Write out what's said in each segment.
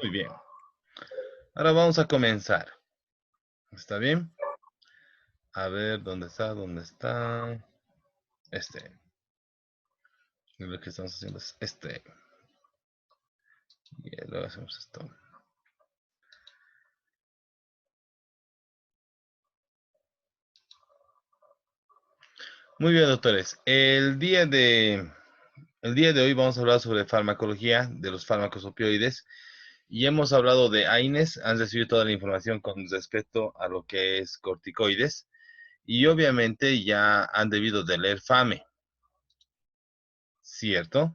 Muy bien. Ahora vamos a comenzar. ¿Está bien? A ver, ¿dónde está? ¿Dónde está? Este. Y lo que estamos haciendo es este. Y luego hacemos esto. Muy bien, doctores. El día de hoy vamos a hablar sobre farmacología de los fármacos opioides. Y hemos hablado de AINES. Han recibido toda la información con respecto a lo que es corticoides. Y obviamente ya han debido de leer FAME. ¿Cierto?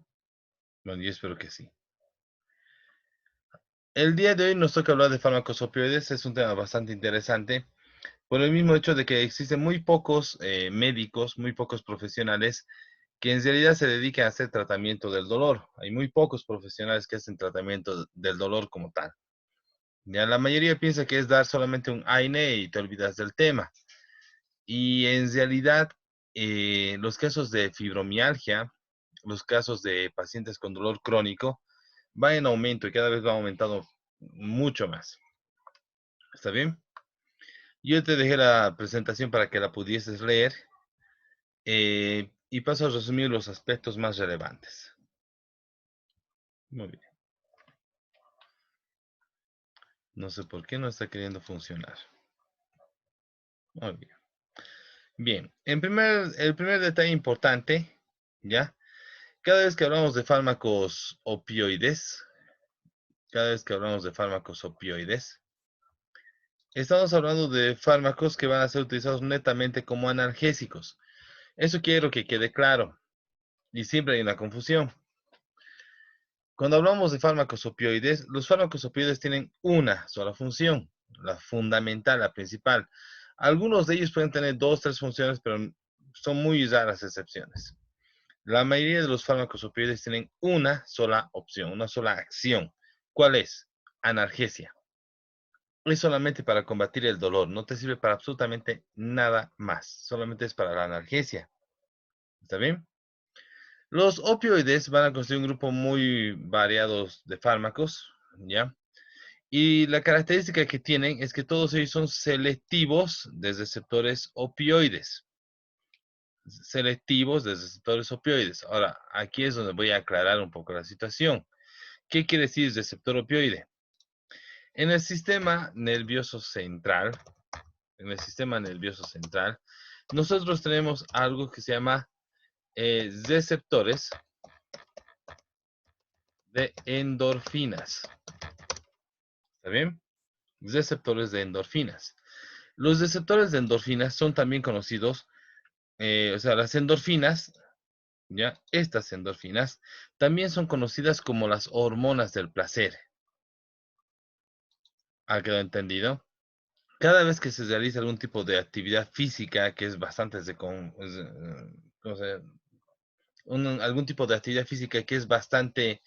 Bueno, yo espero que sí. El día de hoy nos toca hablar de fármacos opioides. Es un tema bastante interesante por el mismo hecho de que existen muy pocos médicos, muy pocos profesionales que en realidad se dediquen a hacer tratamiento del dolor. Hay muy pocos profesionales que hacen tratamiento del dolor como tal. Ya la mayoría piensa que es dar solamente un AINE y te olvidas del tema. Y en realidad, los casos de fibromialgia, los casos de pacientes con dolor crónico, va en aumento y cada vez va aumentando mucho más. ¿Está bien? Yo te dejé la presentación para que la pudieses leer y paso a resumir los aspectos más relevantes. Muy bien. No sé por qué no está queriendo funcionar. Muy bien. Bien, el primer detalle importante, ¿ya? Cada vez que hablamos de fármacos opioides, cada vez que hablamos de fármacos opioides, estamos hablando de fármacos que van a ser utilizados netamente como analgésicos. Eso quiero que quede claro. Y siempre hay una confusión. Cuando hablamos de fármacos opioides, los fármacos opioides tienen una sola función, la fundamental, la principal. Algunos de ellos pueden tener dos, tres funciones, pero son muy raras excepciones. La mayoría de los fármacos opioides tienen una sola opción, una sola acción. ¿Cuál es? Analgesia. Es solamente para combatir el dolor, no te sirve para absolutamente nada más, solamente es para la analgesia. ¿Está bien? Los opioides van a constituir un grupo muy variado de fármacos, ¿ya? Y la característica que tienen es que todos ellos son selectivos de receptores opioides. Selectivos de receptores opioides. Ahora, aquí es donde voy a aclarar un poco la situación. ¿Qué quiere decir receptor opioide? En el sistema nervioso central, en el sistema nervioso central, nosotros tenemos algo que se llama receptores de endorfinas. ¿Está bien? Receptores de endorfinas. Los receptores de endorfinas son también conocidos, o sea, las endorfinas, ¿ya? Estas endorfinas también son conocidas como las hormonas del placer. ¿Ha quedado entendido? Cada vez que se realiza algún tipo de actividad física, que es bastante ¿cómo algún tipo de actividad física que es bastante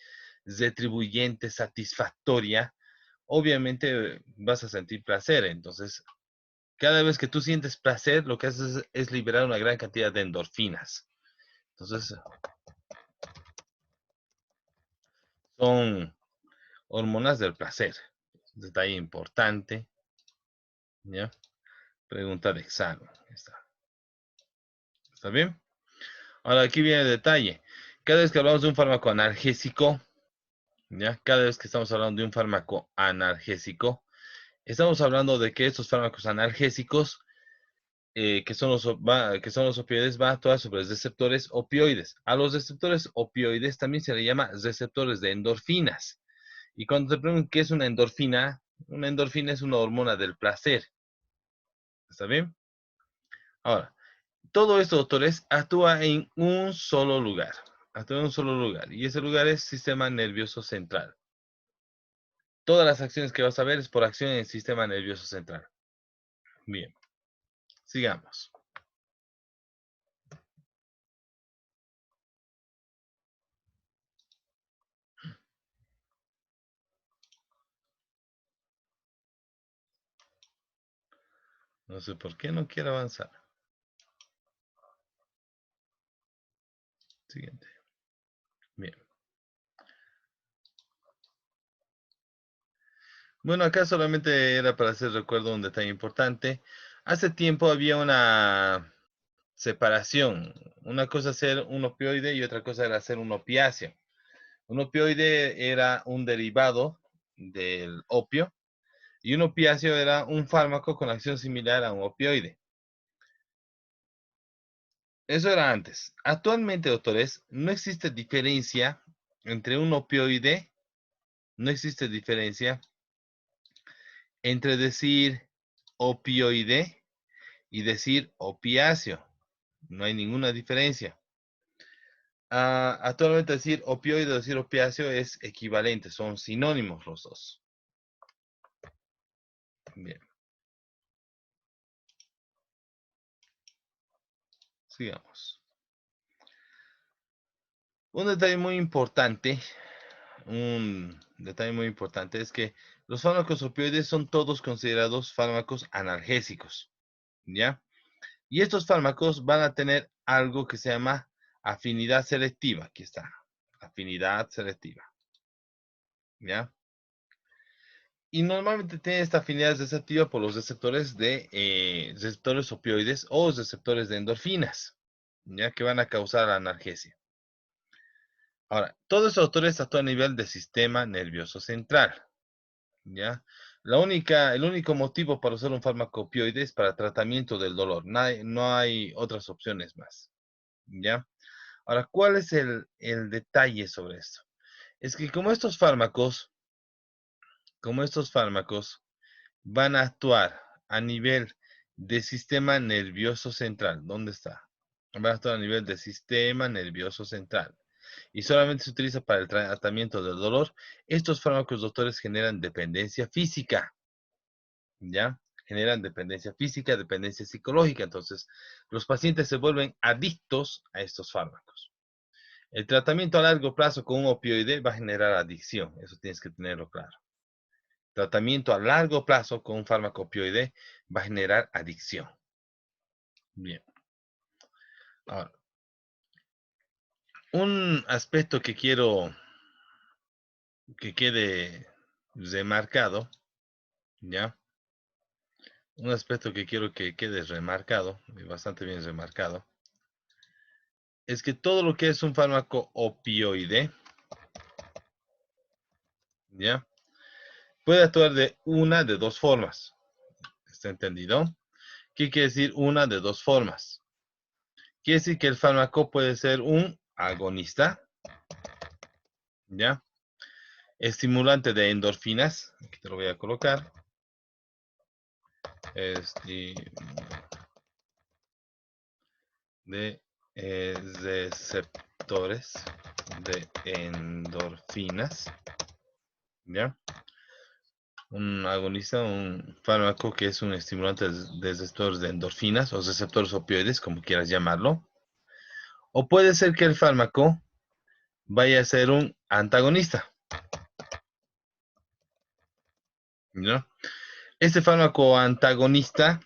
retribuyente, satisfactoria, obviamente vas a sentir placer. Entonces, cada vez que tú sientes placer, lo que haces es liberar una gran cantidad de endorfinas. Entonces, son hormonas del placer. Detalle importante, ¿ya? Pregunta de examen. ¿Está bien? Ahora, aquí viene el detalle. Cada vez que hablamos de un fármaco analgésico, ¿ya? Cada vez que estamos hablando de un fármaco analgésico, estamos hablando de que estos fármacos analgésicos, que son los opioides, va a actuar sobre receptores opioides. A los receptores opioides también se le llama receptores de endorfinas. Y cuando te preguntan qué es una endorfina es una hormona del placer. ¿Está bien? Ahora, todo esto, doctores, actúa en un solo lugar. Actúa en un solo lugar. Y ese lugar es sistema nervioso central. Todas las acciones que vas a ver es por acción en el sistema nervioso central. Bien, sigamos. No sé por qué no quiere avanzar. Siguiente. Bien. Bueno, acá solamente era para hacer recuerdo un detalle importante. Hace tiempo había una separación. Una cosa ser un opioide y otra cosa era ser un opiáceo. Un opioide era un derivado del opio y un opiáceo era un fármaco con acción similar a un opioide. Eso era antes. Actualmente, doctores, no existe diferencia entre un opioide, no existe diferencia entre decir opioide y decir opiáceo. No hay ninguna diferencia. Actualmente decir opioide o decir opiáceo es equivalente, son sinónimos los dos. Bien, sigamos. Un detalle muy importante es que los fármacos opioides son todos considerados fármacos analgésicos, ¿ya? Y estos fármacos van a tener algo que se llama afinidad selectiva. Aquí está, afinidad selectiva, ¿ya? Y normalmente tiene esta afinidad receptiva por los receptores de receptores opioides o receptores de endorfinas, ya que van a causar analgesia. Ahora, todos estos autores actúan a nivel del sistema nervioso central, ¿ya? El único motivo para usar un fármaco opioide es para tratamiento del dolor. No hay otras opciones más, ¿ya? Ahora, ¿cuál es el detalle sobre esto? Es que como estos fármacos van a actuar a nivel del sistema nervioso central. ¿Dónde está? Van a actuar a nivel del sistema nervioso central. Y solamente se utiliza para el tratamiento del dolor. Estos fármacos, doctores, generan dependencia física, ¿ya? Generan dependencia física, dependencia psicológica. Entonces, los pacientes se vuelven adictos a estos fármacos. El tratamiento a largo plazo con un opioide va a generar adicción. Eso tienes que tenerlo claro. Tratamiento a largo plazo con un fármaco opioide va a generar adicción. Bien. Ahora, un aspecto que quiero que quede remarcado, ¿ya? Un aspecto que quiero que quede remarcado, y bastante bien remarcado, es que todo lo que es un fármaco opioide, ¿ya? Puede actuar de una de dos formas. ¿Está entendido? ¿Qué quiere decir una de dos formas? Quiere decir que el fármaco puede ser un agonista, ¿ya? Estimulante de endorfinas, aquí te lo voy a colocar. De receptores de endorfinas, ¿ya? Un agonista, un fármaco que es un estimulante de receptores de endorfinas o receptores opioides, como quieras llamarlo. O puede ser que el fármaco vaya a ser un antagonista, ¿no? Este fármaco antagonista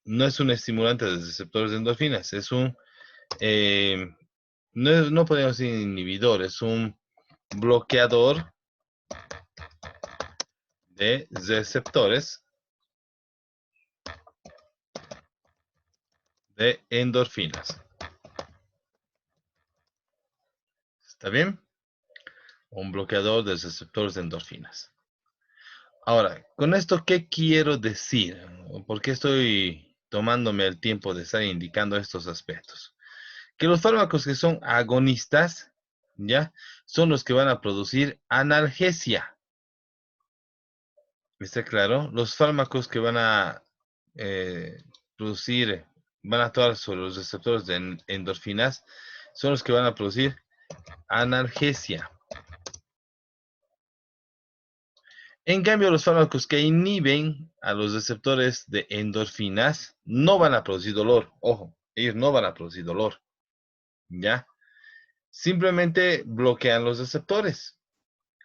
no es un estimulante de receptores de endorfinas, eh, no podemos decir inhibidor, es un bloqueador de receptores de endorfinas. ¿Está bien? Un bloqueador de receptores de endorfinas. Ahora, con esto, ¿qué quiero decir? ¿Por qué estoy tomándome el tiempo de estar indicando estos aspectos? Que los fármacos que son agonistas, ¿ya? Son los que van a producir analgesia. ¿Está claro? Los fármacos que van a producir, van a actuar sobre los receptores de endorfinas, son los que van a producir analgesia. En cambio, los fármacos que inhiben a los receptores de endorfinas no van a producir dolor. Ojo, ellos no van a producir dolor. ¿Ya? Simplemente bloquean los receptores.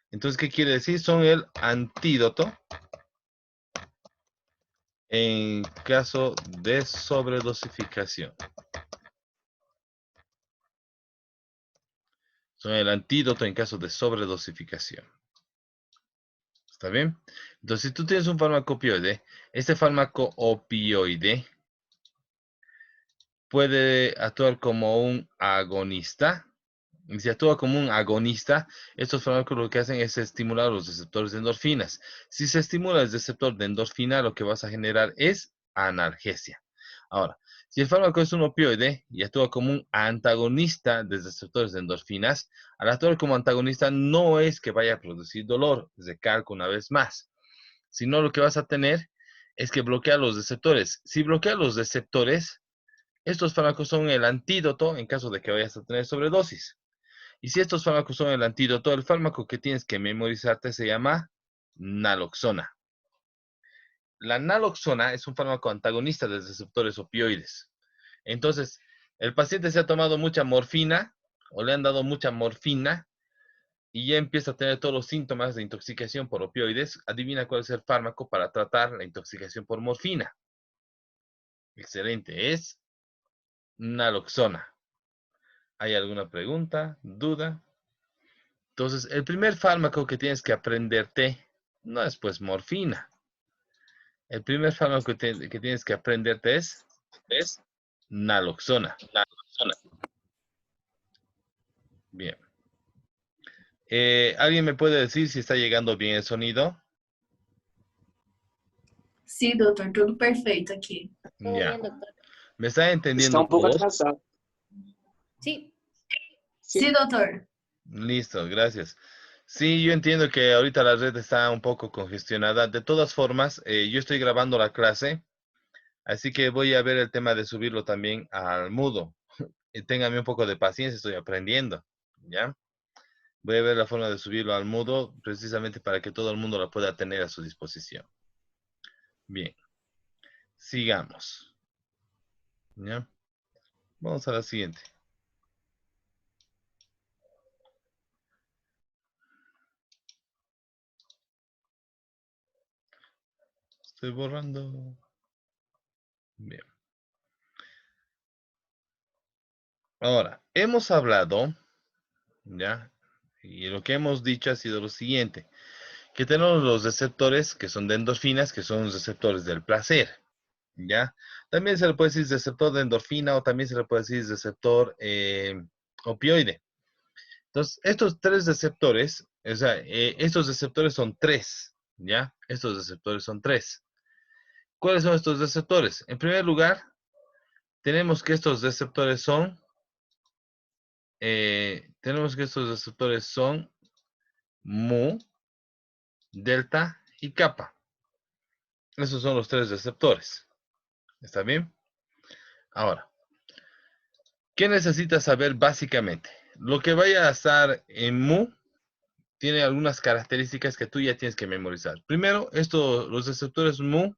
Entonces, ¿qué quiere decir? Son el antídoto en caso de sobredosificación. Son el antídoto en caso de sobredosificación. ¿Está bien? Entonces, si tú tienes un fármaco opioide, este fármaco opioide puede actuar como un agonista. Y si actúa como un agonista, estos fármacos lo que hacen es estimular los receptores de endorfinas. Si se estimula el receptor de endorfina, lo que vas a generar es analgesia. Ahora, si el fármaco es un opioide y actúa como un antagonista de receptores de endorfinas, al actuar como antagonista no es que vaya a producir dolor, recalco una vez más, sino lo que vas a tener es que bloquea los receptores. Si bloquea los receptores, estos fármacos son el antídoto en caso de que vayas a tener sobredosis. Y si estos fármacos son el antídoto, el fármaco que tienes que memorizarte se llama naloxona. La naloxona es un fármaco antagonista de receptores opioides. Entonces, el paciente se ha tomado mucha morfina o le han dado mucha morfina y ya empieza a tener todos los síntomas de intoxicación por opioides. Adivina cuál es el fármaco para tratar la intoxicación por morfina. Excelente, es naloxona. ¿Hay alguna pregunta, duda? Entonces, el primer fármaco que tienes que aprenderte no es pues morfina. El primer fármaco que tienes que aprenderte es naloxona. Bien. ¿Alguien me puede decir si está llegando bien el sonido? Sí, doutor, tudo perfeito aqui. Todo Ya. bien, doctor. ¿Me está Está entendiendo un poco todos? atrasado. Sí, Sí. Sí, doutor. Listo, gracias. Sí, yo entiendo que ahorita la red está un poco congestionada. De todas formas, yo estoy grabando la clase, así que voy a ver el tema de subirlo también al Moodle. Téngame un poco de paciencia, estoy aprendiendo, ¿ya? Voy a ver la forma de subirlo al Moodle precisamente para que todo el mundo lo pueda tener a su disposición. Bien, sigamos. ¿Ya? Vamos a la siguiente. Estoy borrando. Bien. Ahora, hemos hablado, ¿ya? Y lo que hemos dicho ha sido lo siguiente, que tenemos los receptores que son de endorfinas, que son receptores del placer, ¿ya? También se le puede decir receptor de endorfina o también se le puede decir receptor opioide. Entonces, estos tres receptores, o sea, estos receptores son tres, ¿ya? Estos receptores son tres. ¿Cuáles son estos receptores? En primer lugar, tenemos que estos receptores son, mu, delta y kappa. Esos son los tres receptores. ¿Está bien? Ahora, ¿qué necesitas saber básicamente? Lo que vaya a estar en mu tiene algunas características que tú ya tienes que memorizar. Primero, los receptores mu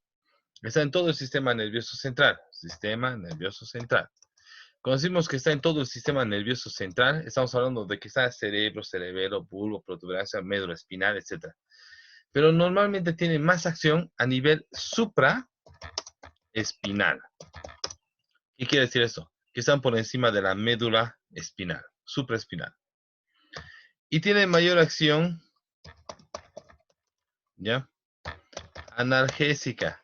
están en todo el sistema nervioso central. Sistema nervioso central. Cuando decimos que está en todo el sistema nervioso central, estamos hablando de que está cerebro, cerebelo, bulbo, protuberancia, médula espinal, etc. Pero normalmente tiene más acción a nivel supraespinal. ¿Qué quiere decir eso? Que están por encima de la médula espinal, supraespinal. Y tiene mayor acción, ¿ya? Analgésica.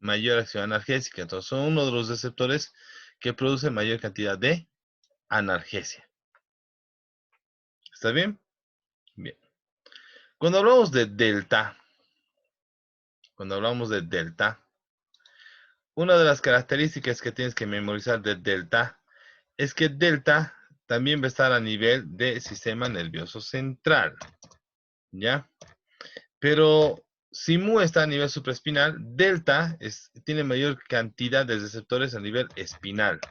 Mayor acción analgésica. Entonces son uno de los receptores que produce mayor cantidad de analgesia. ¿Está bien? Bien. Cuando hablamos de delta, una de las características que tienes que memorizar de delta es que delta también va a estar a nivel del sistema nervioso central, ¿ya? Pero si mu está a nivel supraespinal, delta tiene mayor cantidad de receptores a nivel espinal.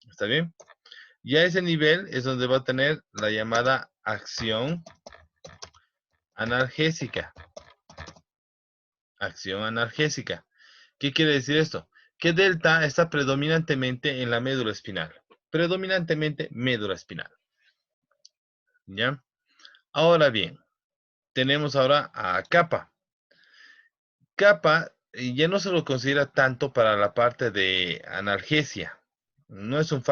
¿Está bien? Y a ese nivel es donde va a tener la llamada acción analgésica. Acción analgésica. ¿Qué quiere decir esto? Que delta está predominantemente en la médula espinal. Predominantemente médula espinal. ¿Ya? Ahora bien, tenemos ahora a kappa. Kappa ya no se lo considera tanto para la parte de analgesia. No es un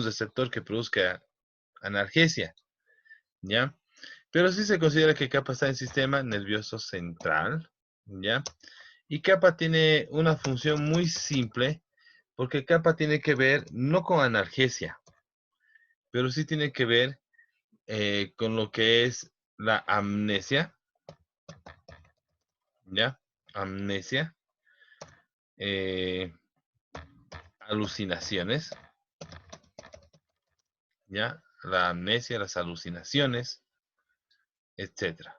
receptor que produzca analgesia. ¿Ya? Pero sí se considera que kappa está en el sistema nervioso central, ¿ya? Y kappa tiene una función muy simple, porque kappa tiene que ver no con analgesia, pero sí tiene que ver con lo que es la amnesia, ¿ya? Amnesia, eh, alucinaciones, ¿ya? La amnesia, las alucinaciones, etcétera.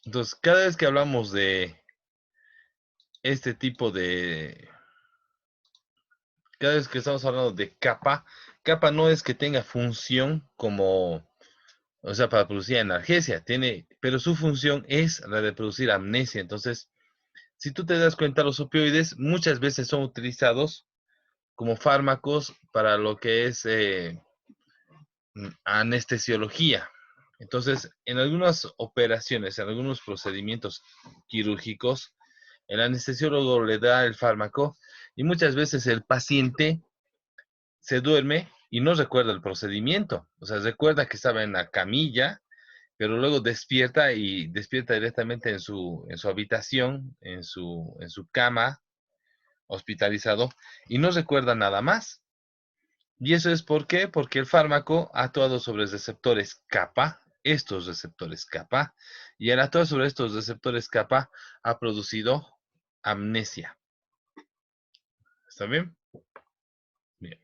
Entonces, cada vez que hablamos de este tipo de... Cada vez que estamos hablando de kappa, kappa no es que tenga función como, o sea, para producir analgesia, tiene, pero su función es la de producir amnesia. Entonces, si tú te das cuenta, los opioides muchas veces son utilizados como fármacos para lo que es anestesiología. Entonces, en algunas operaciones, en algunos procedimientos quirúrgicos, el anestesiólogo le da el fármaco y muchas veces el paciente se duerme y no recuerda el procedimiento. O sea, recuerda que estaba en la camilla, pero luego despierta y despierta directamente en su habitación, en su cama, hospitalizado, y no recuerda nada más. ¿Y eso es por qué? Porque el fármaco ha actuado sobre receptores kappa, estos receptores kappa, y al actuar sobre estos receptores kappa ha producido amnesia. ¿Está bien? Bien.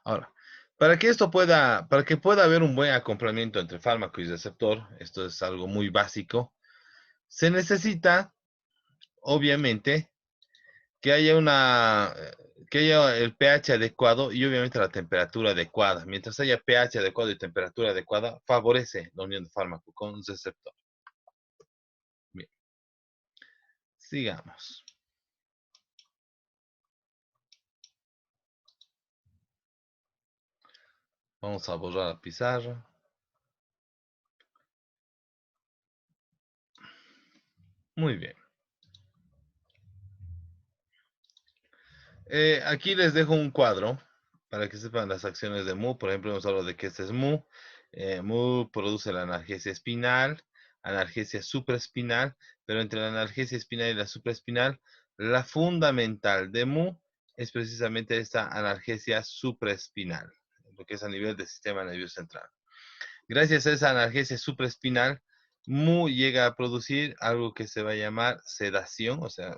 Ahora, para que pueda haber un buen acoplamiento entre fármaco y receptor, esto es algo muy básico, se necesita, obviamente, que haya que haya el pH adecuado y obviamente la temperatura adecuada. Mientras haya pH adecuado y temperatura adecuada, favorece la unión de fármaco con receptor. Bien, sigamos. Vamos a borrar la pizarra. Muy bien. Aquí les dejo un cuadro para que sepan las acciones de Mu. Por ejemplo, hemos hablado de que este es Mu. Mu produce la analgesia espinal, analgesia supraespinal, pero entre la analgesia espinal y la supraespinal, la fundamental de Mu es precisamente esta analgesia supraespinal, lo que es a nivel del sistema nervioso central. Gracias a esa analgesia supraespinal, Mu llega a producir algo que se va a llamar sedación, o sea,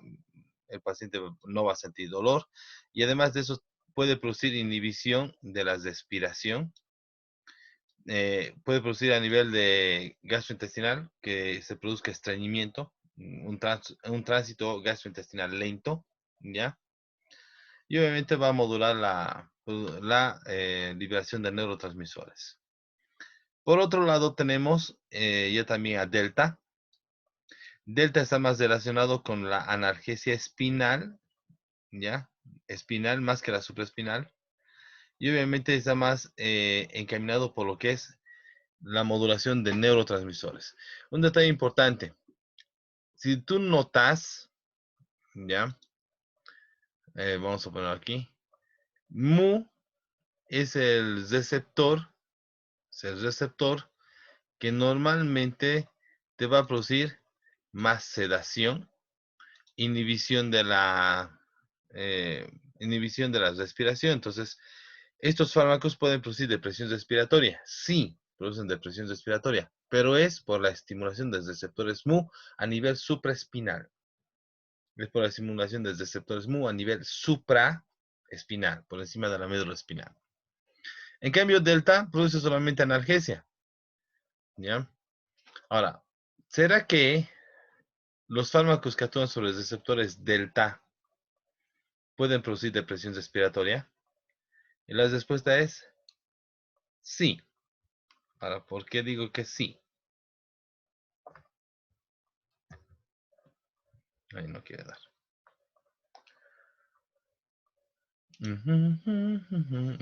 el paciente no va a sentir dolor, y además de eso puede producir inhibición de la respiración, puede producir a nivel de gastrointestinal que se produzca estreñimiento, un tránsito gastrointestinal lento, ¿ya? Y obviamente va a modular la liberación de neurotransmisores. Por otro lado tenemos ya también a delta. Delta está más relacionado con la analgesia espinal, ¿ya? Espinal más que la supraespinal. Y obviamente está más encaminado por lo que es la modulación de neurotransmisores. Un detalle importante. Si tú notas, ¿ya? Vamos a poner aquí. Mu es el receptor que normalmente te va a producir más sedación, inhibición de inhibición de la respiración. Entonces, estos fármacos pueden producir depresión respiratoria. Sí, producen depresión respiratoria, pero es por la estimulación de receptores Mu a nivel supraespinal. Es por la estimulación de receptores Mu a nivel supraespinal, por encima de la médula espinal. En cambio, delta produce solamente analgesia. ¿Ya? Ahora, ¿será que los fármacos que actúan sobre los receptores delta pueden producir depresión respiratoria? Y la respuesta es sí. Ahora, ¿por qué digo que sí? Ahí no quiere dar.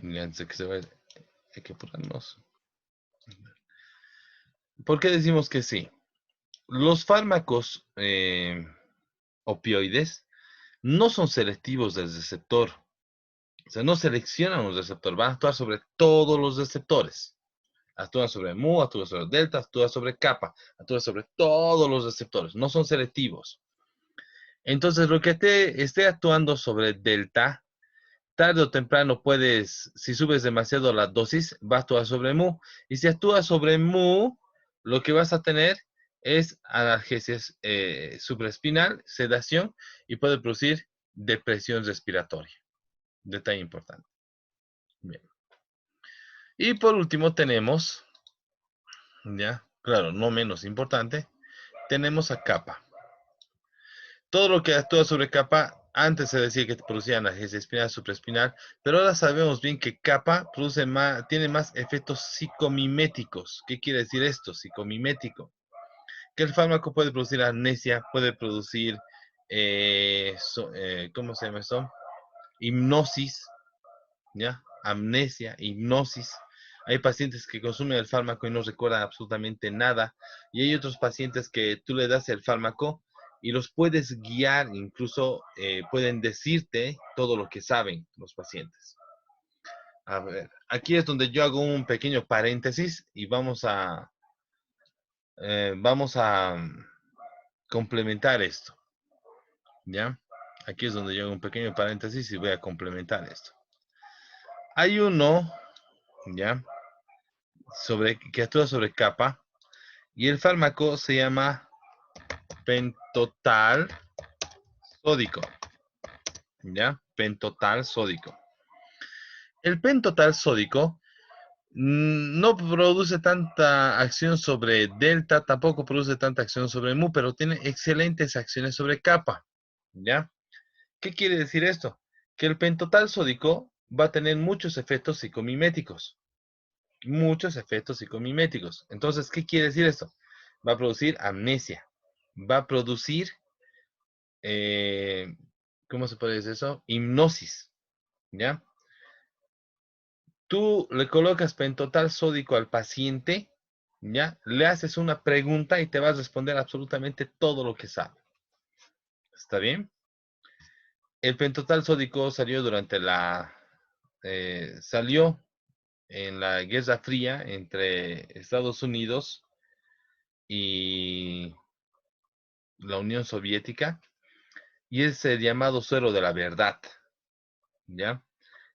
Y antes de que se vaya, hay que apurarnos. ¿Por qué decimos que sí? Los fármacos opioides no son selectivos del receptor. O sea, no seleccionan un receptor, van a actuar sobre todos los receptores. Actúa sobre mu, actúa sobre delta, actúa sobre kappa, actúa sobre todos los receptores, no son selectivos. Entonces, lo que te esté actuando sobre delta, tarde o temprano puedes, si subes demasiado la dosis, va a actuar sobre mu. Y si actúa sobre mu, lo que vas a tener es analgesia supraespinal, sedación y puede producir depresión respiratoria. Detalle importante. Bien. Y por último tenemos, ya, claro, no menos importante, tenemos a kappa. Todo lo que actúa sobre kappa, antes se decía que producía analgesia espinal, supraespinal, pero ahora sabemos bien que kappa produce más, tiene más efectos psicomiméticos. ¿Qué quiere decir esto? Psicomimético. Que el fármaco puede producir amnesia, puede producir, ¿cómo se llama esto? Hipnosis, ¿ya? Amnesia, hipnosis. Hay pacientes que consumen el fármaco y no recuerdan absolutamente nada. Y hay otros pacientes que tú le das el fármaco y los puedes guiar, incluso pueden decirte todo lo que saben los pacientes. A ver, aquí es donde yo hago un pequeño paréntesis y vamos a complementar esto. ¿Ya? Aquí es donde yo hago un pequeño paréntesis y voy a complementar esto. Hay uno, ¿ya? Que actúa sobre kappa y el fármaco se llama pentotal sódico, ¿ya? Pentotal sódico. El pentotal sódico no produce tanta acción sobre delta, tampoco produce tanta acción sobre mu, pero tiene excelentes acciones sobre kappa, ¿ya? ¿Qué quiere decir esto? Que el pentotal sódico va a tener muchos efectos psicomiméticos. Muchos efectos psicomiméticos. Entonces, ¿qué quiere decir esto? Va a producir amnesia. Va a producir, ¿cómo se puede decir eso? Hipnosis. ¿Ya? Tú le colocas pentotal sódico al paciente, ¿ya? Le haces una pregunta y te va a responder absolutamente todo lo que sabe. ¿Está bien? El pentotal sódico salió salió en la Guerra Fría entre Estados Unidos y la Unión Soviética y es el llamado suero de la verdad, ¿ya?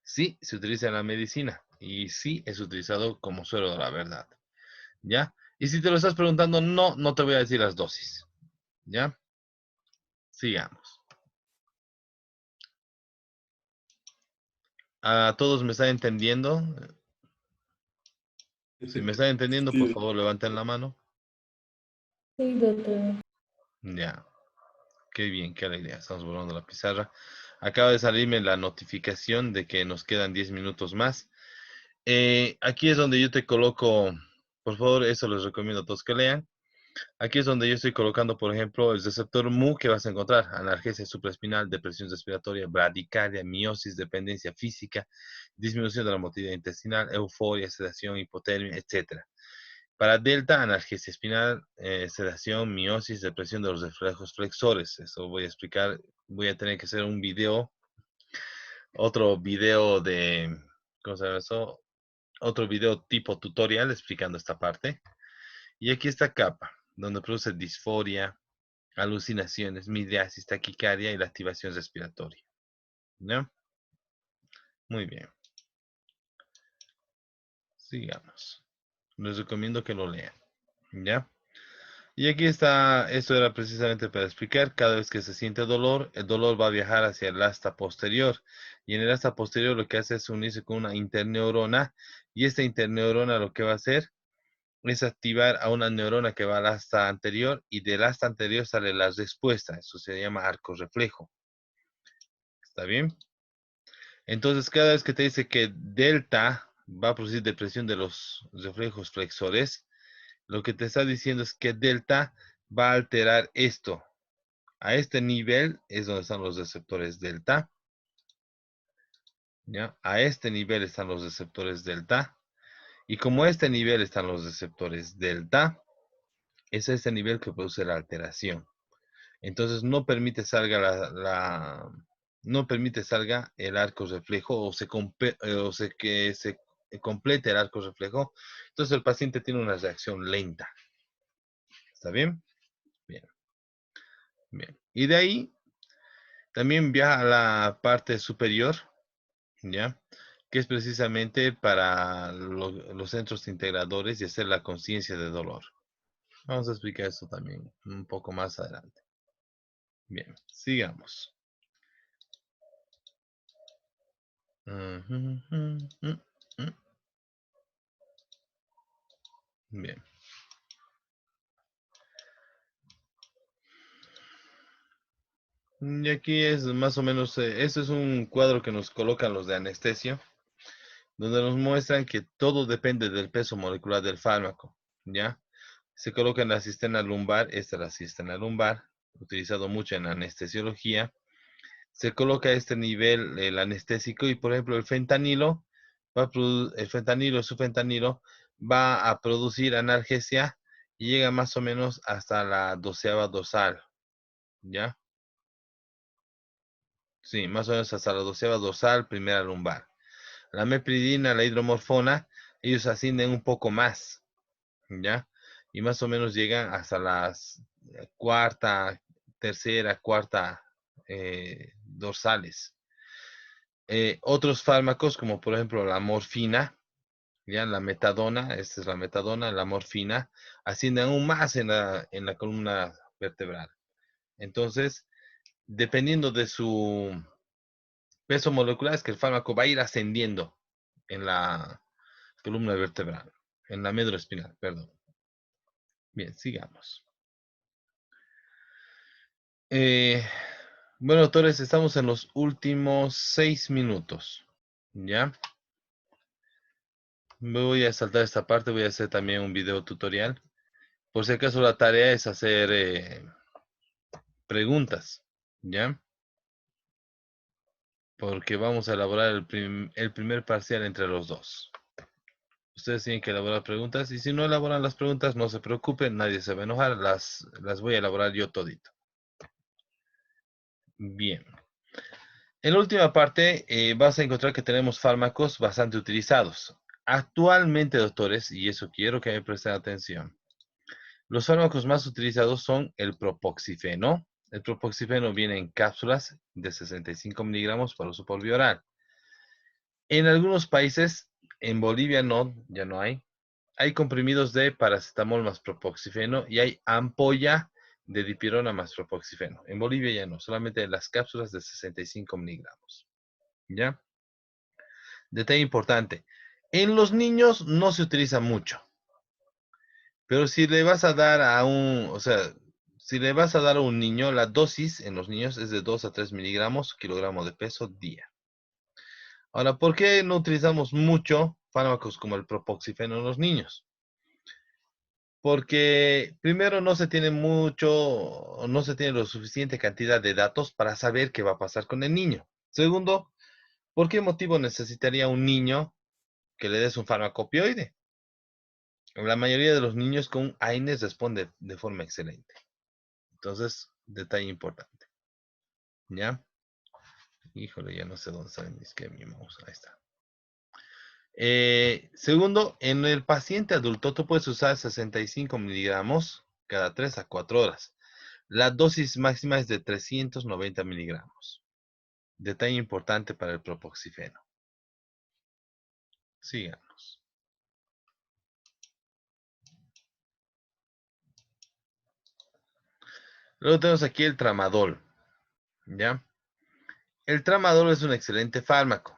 Sí, se utiliza en la medicina y sí es utilizado como suero de la verdad, ¿ya? Y si te lo estás preguntando, no, no te voy a decir las dosis, ¿ya? Sigamos. ¿A todos me están entendiendo? Si me están entendiendo, por Sí, favor, levanten la mano. Sí, doctor. Ya, qué bien, qué alegría. Estamos borrando la pizarra. Acaba de salirme la notificación de que nos quedan 10 minutos más. Aquí es donde yo te coloco, por favor, eso les recomiendo a todos que lean. Aquí es donde yo estoy colocando, por ejemplo, el receptor mu que vas a encontrar: analgesia supraespinal, depresión respiratoria, bradicardia, miosis, dependencia física, disminución de la motilidad intestinal, euforia, sedación, hipotermia, etc. Para delta, analgesia espinal, sedación, miosis, depresión de los reflejos flexores. Eso voy a explicar, voy a tener que hacer un video, otro video de, ¿cómo se llama eso? Otro video tipo tutorial explicando esta parte. Y aquí está kappa, donde produce disforia, alucinaciones, midriasis, taquicardia y la activación respiratoria. ¿No? Muy bien. Sigamos. Les recomiendo que lo lean. ¿Ya? Y aquí está, esto era precisamente para explicar: cada vez que se siente dolor, el dolor va a viajar hacia el asta posterior. Y en el asta posterior lo que hace es unirse con una interneurona. Y esta interneurona lo que va a hacer es activar a una neurona que va al asta anterior y del asta anterior sale la respuesta. Eso se llama arco reflejo. ¿Está bien? Entonces, cada vez que te dice que delta va a producir depresión de los reflejos flexores, lo que te está diciendo es que delta va a alterar esto. A este nivel es donde están los receptores delta. ¿Ya? A este nivel están los receptores delta. Y como a este nivel están los receptores delta, es a este nivel que produce la alteración. Entonces no permite salga el arco reflejo o que se complete el arco reflejo, entonces el paciente tiene una reacción lenta. ¿Está bien? Bien. Bien. Y de ahí también viaja a la parte superior, ¿ya? Que es precisamente para los centros integradores y hacer la conciencia de dolor. Vamos a explicar eso también un poco más adelante. Bien, sigamos. Bien. Y aquí es más o menos, este es un cuadro que nos colocan los de anestesio, donde nos muestran que todo depende del peso molecular del fármaco, ¿ya? Se coloca en la cisterna lumbar, esta es la cisterna lumbar, utilizado mucho en anestesiología. Se coloca a este nivel el anestésico y, por ejemplo, el fentanilo, su fentanilo, va a producir analgesia y llega más o menos hasta la 12ª dorsal, ¿ya? Sí, más o menos hasta la 12ª dorsal, primera lumbar. La mepridina, la hidromorfona, ellos ascienden un poco más, ¿ya? Y más o menos llegan hasta las cuarta, tercera, cuarta dorsales. Otros fármacos, como por ejemplo la morfina, ya la metadona, esta es la metadona, la morfina, ascienden aún más en la columna vertebral. Entonces, dependiendo de su peso molecular, es que el fármaco va a ir ascendiendo en la columna vertebral, en la médula espinal, perdón. Bien, sigamos. Eh, bueno, doctores, estamos en los últimos 6 minutos. ¿Ya? Voy a saltar esta parte, voy a hacer también un video tutorial. Por si acaso la tarea es hacer preguntas. ¿Ya? Porque vamos a elaborar el primer parcial entre los dos. Ustedes tienen que elaborar preguntas y si no elaboran las preguntas, no se preocupen, nadie se va a enojar, las voy a elaborar yo todito. Bien. En la última parte vas a encontrar que tenemos fármacos bastante utilizados. Actualmente, doctores, y eso quiero que me presten atención, los fármacos más utilizados son el propoxifeno. El propoxifeno viene en cápsulas de 65 miligramos para uso por vía oral. En algunos países, en Bolivia no, ya no hay. Hay comprimidos de paracetamol más propoxifeno y hay ampolla de dipirona más propoxifeno. En Bolivia ya no, solamente las cápsulas de 65 miligramos. ¿Ya? Detalle importante. En los niños no se utiliza mucho. Pero si le vas a dar o sea, si le vas a dar a un niño, la dosis en los niños es de 2 a 3 miligramos kilogramo de peso día. Ahora, ¿por qué no utilizamos mucho fármacos como el propoxifeno en los niños? Porque primero no se tiene no se tiene lo suficiente cantidad de datos para saber qué va a pasar con el niño. Segundo, ¿por qué motivo necesitaría un niño que le des un fármaco opioide? La mayoría de los niños con AINES responde de forma excelente. Entonces, detalle importante. ¿Ya? Híjole, ya no sé dónde está mi mouse. Ahí está. Segundo, en el paciente adulto tú puedes usar 65 miligramos cada 3 a 4 horas. La dosis máxima es de 390 miligramos. Detalle importante para el propoxifeno. Sigamos. Luego tenemos aquí el tramadol. ¿Ya? El tramadol es un excelente fármaco.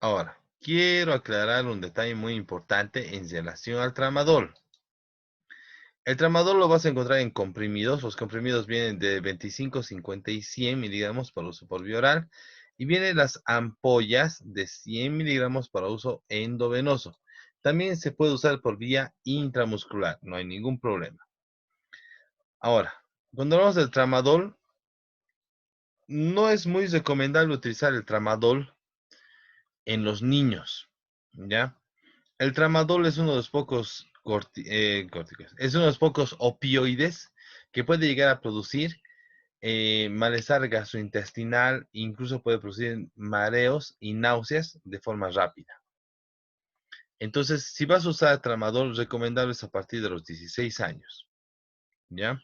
Ahora, quiero aclarar un detalle muy importante en relación al tramadol. El tramadol lo vas a encontrar en comprimidos. Los comprimidos vienen de 25, 50 y 100 miligramos para uso por vía oral. Y vienen las ampollas de 100 miligramos para uso endovenoso. También se puede usar por vía intramuscular. No hay ningún problema. Ahora, cuando hablamos del tramadol, no es muy recomendable utilizar el tramadol en los niños. ¿Ya? El tramadol es uno de los pocos es uno de los pocos opioides que puede llegar a producir malestar gastrointestinal, incluso puede producir mareos y náuseas de forma rápida. Entonces, si vas a usar tramadol, recomendable es a partir de los 16 años. ¿Ya?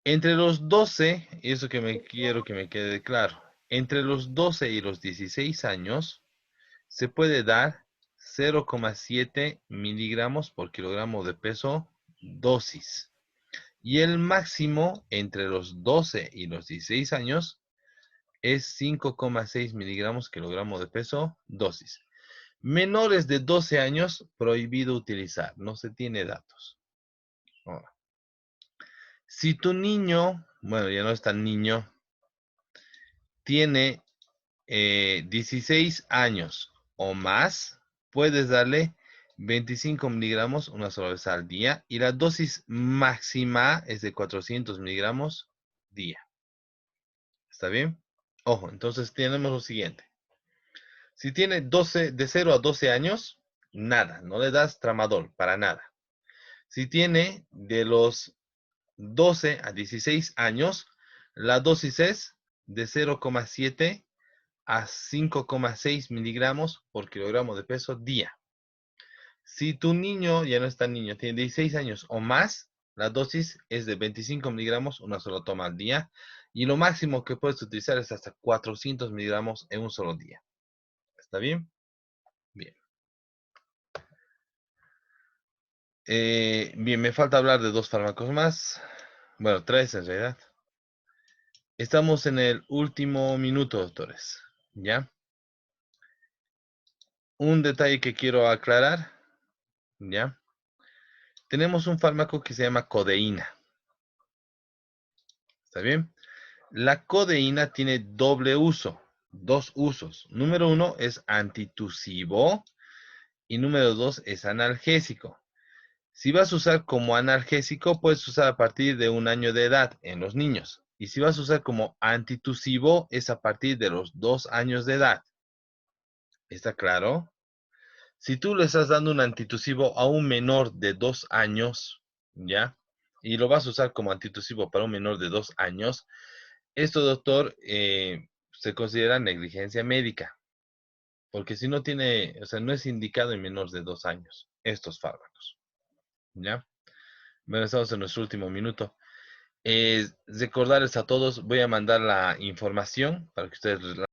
Entre los 12, y eso quiero que me quede claro, entre los 12 y los 16 años se puede dar 0,7 miligramos por kilogramo de peso dosis. Y el máximo entre los 12 y los 16 años es 5,6 miligramos kilogramo de peso dosis. Menores de 12 años, prohibido utilizar. No se tiene datos. Ahora, si tu niño, bueno, ya no es tan niño, tiene 16 años o más, puedes darle 25 miligramos una sola vez al día y la dosis máxima es de 400 miligramos día. ¿Está bien? Ojo, entonces tenemos lo siguiente. Si tiene de 0 a 12 años, nada, no le das tramadol, para nada. Si tiene de los 12 a 16 años, la dosis es de 0,7 a 5,6 miligramos por kilogramo de peso día. Si tu niño, ya no es tan niño, tiene 16 años o más, la dosis es de 25 miligramos, una sola toma al día. Y lo máximo que puedes utilizar es hasta 400 miligramos en un solo día. ¿Está bien? Bien. Bien, me falta hablar de 2 fármacos más. Bueno, 3 en realidad. Estamos en el último minuto, doctores. ¿Ya? Un detalle que quiero aclarar. ¿Ya? Tenemos un fármaco que se llama codeína. ¿Está bien? La codeína tiene doble uso, 2 usos. Número 1 es antitusivo y número 2 es analgésico. Si vas a usar como analgésico, puedes usar a partir de 1 año de edad en los niños. Y si vas a usar como antitusivo, es a partir de los 2 años de edad. ¿Está claro? Si tú le estás dando un antitusivo a un menor de 2 años, ¿ya? Y lo vas a usar como antitusivo para un menor de 2 años, esto, doctor, se considera negligencia médica. Porque si no tiene, o sea, no es indicado en menores de 2 años estos fármacos. ¿Ya? Bueno, estamos en nuestro último minuto. Recordarles a todos, voy a mandar la información para que ustedes la